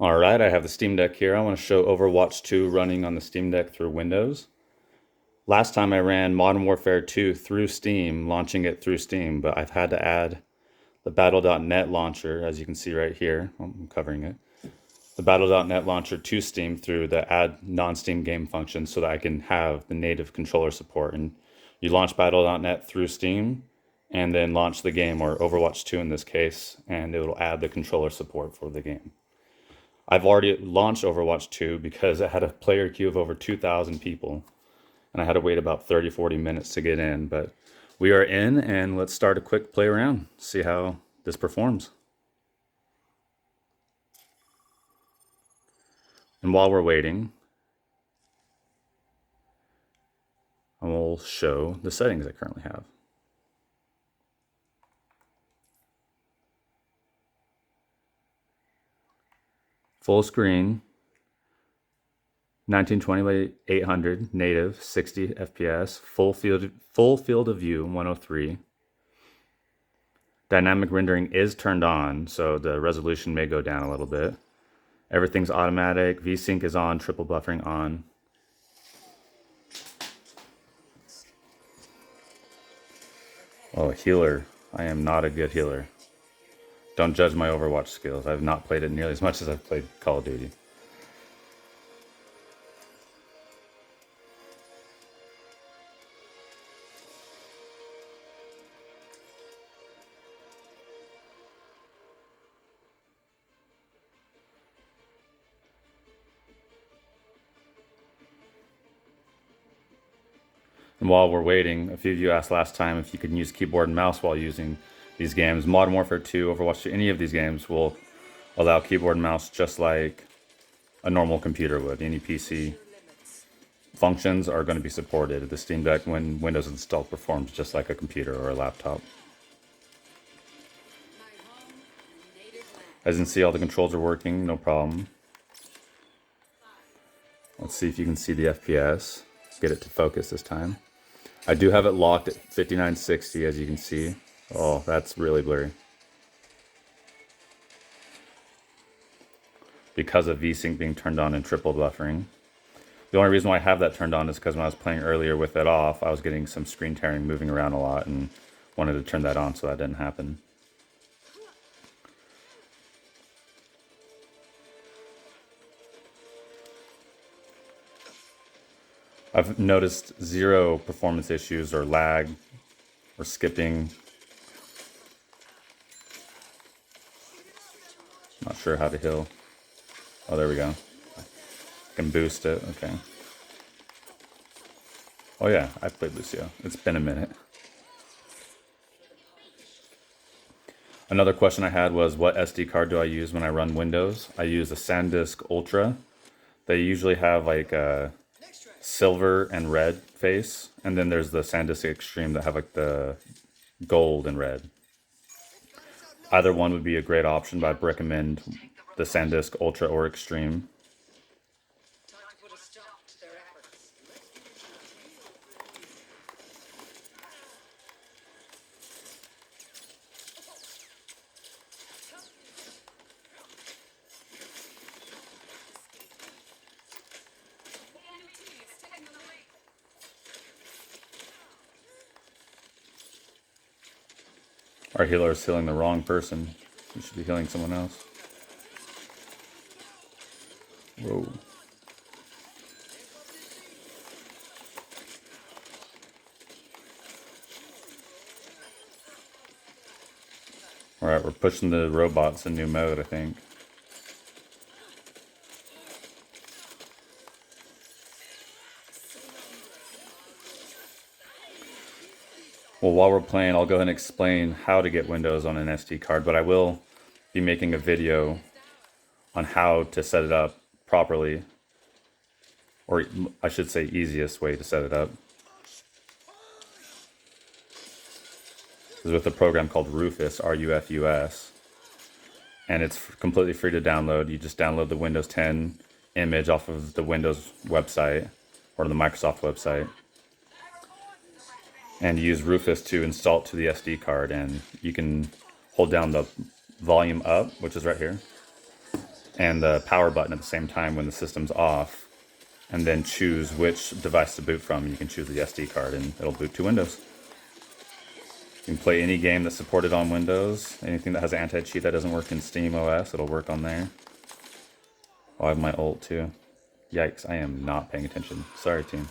Alright, I have the Steam Deck here. I want to show Overwatch 2 running on the Steam Deck through Windows. Last time I ran Modern Warfare 2 through Steam, launching it through Steam, but I've had to add the Battle.net launcher, as you can see right here. I'm covering it. The Battle.net launcher to Steam through the add non-Steam game function so that I can have the native controller support. And you launch Battle.net through Steam and then launch the game, or Overwatch 2 in this case, and it will add the controller support for the game. I've already launched Overwatch 2 because it had a player queue of over 2,000 people, and I had to wait about 30-40 minutes to get in, but we are in, and let's start a quick play around, see how this performs. And while we're waiting, I will show the settings I currently have. Full screen, 1920 by 800, native, 60 FPS, full field of view, 103. Dynamic rendering is turned on, so the resolution may go down a little bit. Everything's automatic, VSync is on, triple buffering on. Oh, healer. I am not a good healer. Don't judge my Overwatch skills. I've not played it nearly as much as I've played Call of Duty. And while we're waiting, a few of you asked last time if you could use keyboard and mouse while using these games. Modern Warfare 2, Overwatch 2, any of these games will allow keyboard and mouse just like a normal computer would. Any PC functions are going to be supported. The Steam Deck, when Windows installed, performs just like a computer or a laptop. As you can see, all the controls are working, no problem. Let's see if you can see the FPS. Get it to focus this time. I do have it locked at 5960, as you can see. Oh, that's really blurry. Because of VSync being turned on and triple buffering. The only reason why I have that turned on is because when I was playing earlier with it off, I was getting some screen tearing, moving around a lot, and wanted to turn that on so that didn't happen. I've noticed zero performance issues or lag or skipping. Not sure how to heal. Oh, there we go. I can boost it, okay. Oh yeah, I've played Lucio. It's been a minute. Another question I had was, what SD card do I use when I run Windows? I use a SanDisk Ultra. They usually have like a silver and red face, and then there's the SanDisk Extreme that have like the gold and red. Either one would be a great option, but I'd recommend the SanDisk Ultra or Extreme. Our healer is healing the wrong person. We should be healing someone else. Whoa. Alright, we're pushing the robots in new mode, I think. Well, while we're playing, I'll go ahead and explain how to get Windows on an SD card, but I will be making a video on how to set it up properly, or I should say easiest way to set it up. Is with a program called Rufus, R-U-F-U-S, and it's completely free to download. You just download the Windows 10 image off of the Windows website or the Microsoft website, and use Rufus to install it to the SD card, and you can hold down the volume up, which is right here, and the power button at the same time when the system's off, and then choose which device to boot from. You can choose the SD card and it'll boot to Windows. You can play any game that's supported on Windows. Anything that has anti-cheat that doesn't work in SteamOS, it'll work on there. Oh, I have my ult too. Yikes, I am not paying attention. Sorry, team.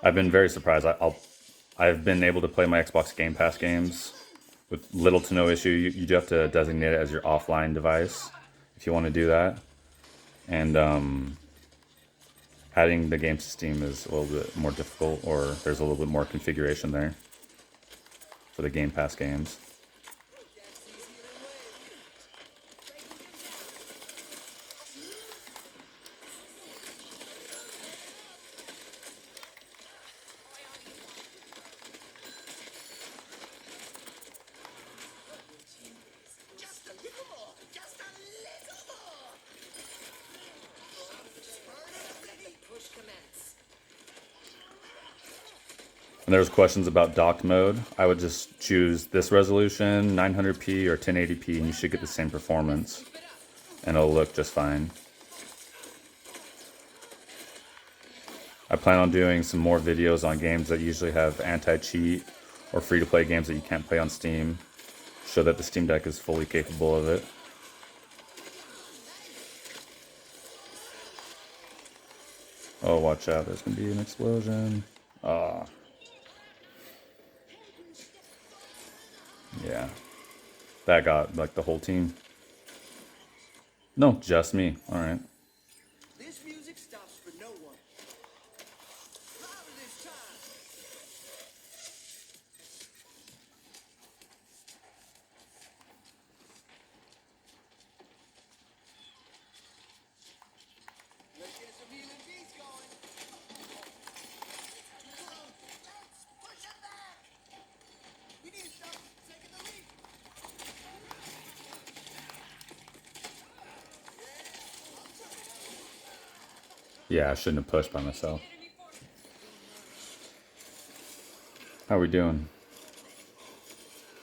I've been very surprised. I've been able to play my Xbox Game Pass games with little to no issue. You do have to designate it as your offline device if you want to do that. And adding the games to Steam is a little bit more difficult, or there's a little bit more configuration there for the Game Pass games. And there's questions about docked mode. I would just choose this resolution, 900p or 1080p, and you should get the same performance. And it'll look just fine. I plan on doing some more videos on games that usually have anti-cheat or free-to-play games that you can't play on Steam. Show that the Steam Deck is fully capable of it. Oh, watch out, there's gonna be an explosion. Ah. Yeah. That got, like, the whole team. No, just me. Alright. This music stops for no one. Louder this time. Let's get some healing beats going. Let's push it back. We need to stop taking the lead. Yeah, I shouldn't have pushed by myself. How are we doing?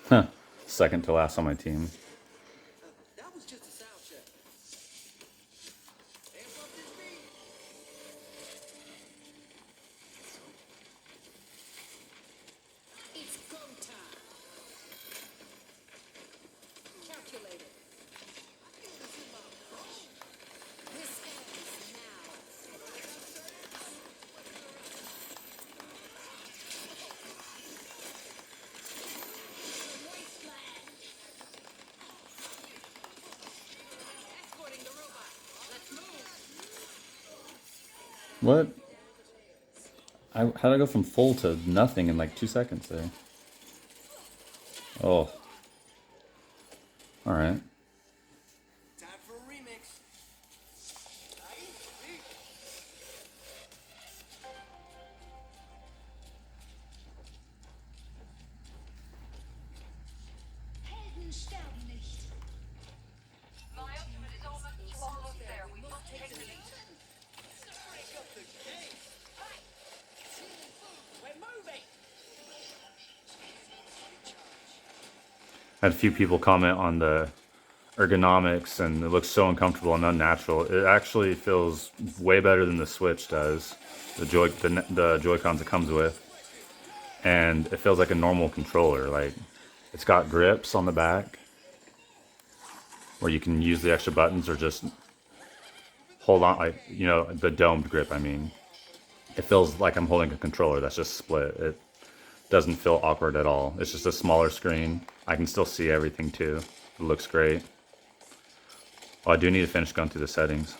Huh. Second to last on my team. That was just a sound check. Amp up this beat. It's go time. Calculated. This ends now. Wasteland. Escorting the robot. Let's move. What? How did I go from full to nothing in like 2 seconds there? Oh. Alright. Time for a remix. Helden sterben nicht. My ultimate is almost there. We must take the lead. Break up the game. We're moving. I had a few people comment on the ergonomics, and it looks so uncomfortable and unnatural. It actually feels way better than the Switch does, the Joy-Cons it comes with, and it feels like a normal controller. Like, it's got grips on the back where you can use the extra buttons or just hold on, like, you know, the domed grip. I mean, it feels like I'm holding a controller that's just split. It doesn't feel awkward at all. It's just a smaller screen. I can still see everything too. It looks great. Oh, I do need to finish going through the settings.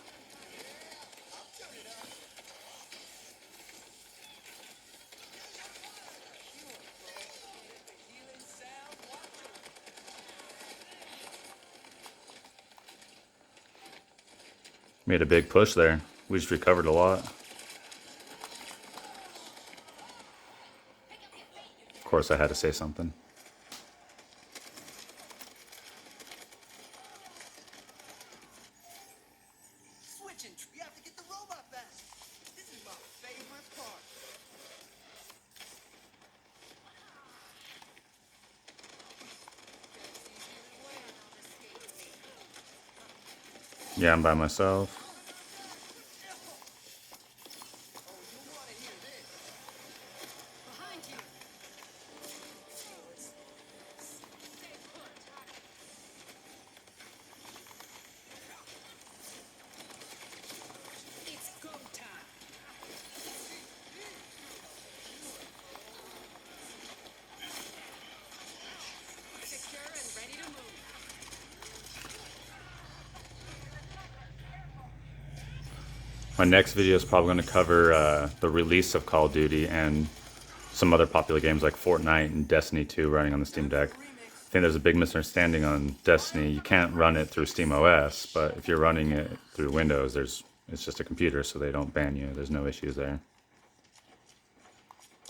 Made a big push there. We just recovered a lot. Of course, I had to say something. Switching. We have to get the robot back. This is my favorite part. Yeah, I'm by myself. Behind you. It's go time. Secure and ready to move. My next video is probably going to cover the release of Call of Duty and some other popular games like Fortnite and Destiny 2 running on the Steam Deck. I think there's a big misunderstanding on Destiny. You can't run it through SteamOS, but if you're running it through Windows, it's just a computer, so they don't ban you. There's no issues there.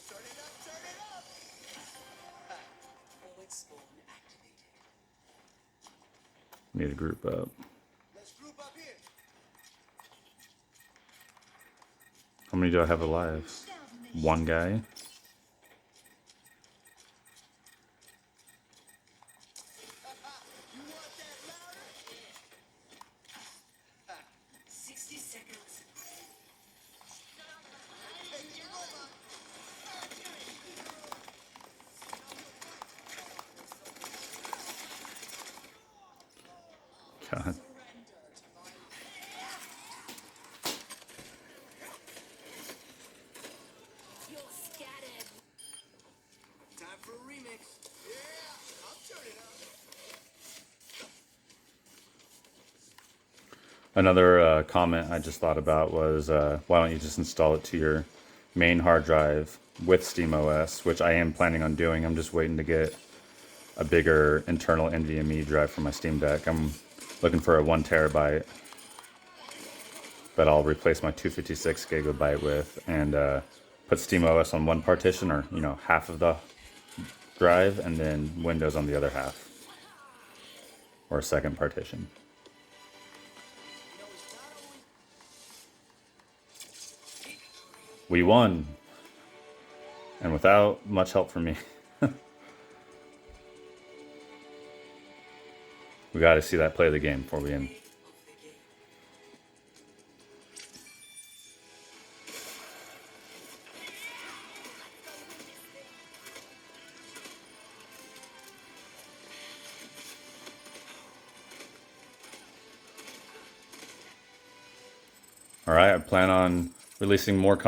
Turn it up, turn it up. Forward spawn activated. Need to group up. Let's group up here. How many do I have alive? One guy. You want that louder? 60 seconds. Hey, robot. God. You're scattered. Time for a remix. Yeah, I'll turn it up. Another comment I just thought about was why don't you just install it to your main hard drive with SteamOS, which I am planning on doing. I'm just waiting to get a bigger internal NVMe drive for my Steam Deck. I'm looking for a 1 terabyte that I'll replace my 256 gigabyte with and put SteamOS on one partition, or half of the drive, and then Windows on the other half, or a second partition. We won, and without much help from me. We got to see that play of the game before we end. All right, I plan on releasing more content.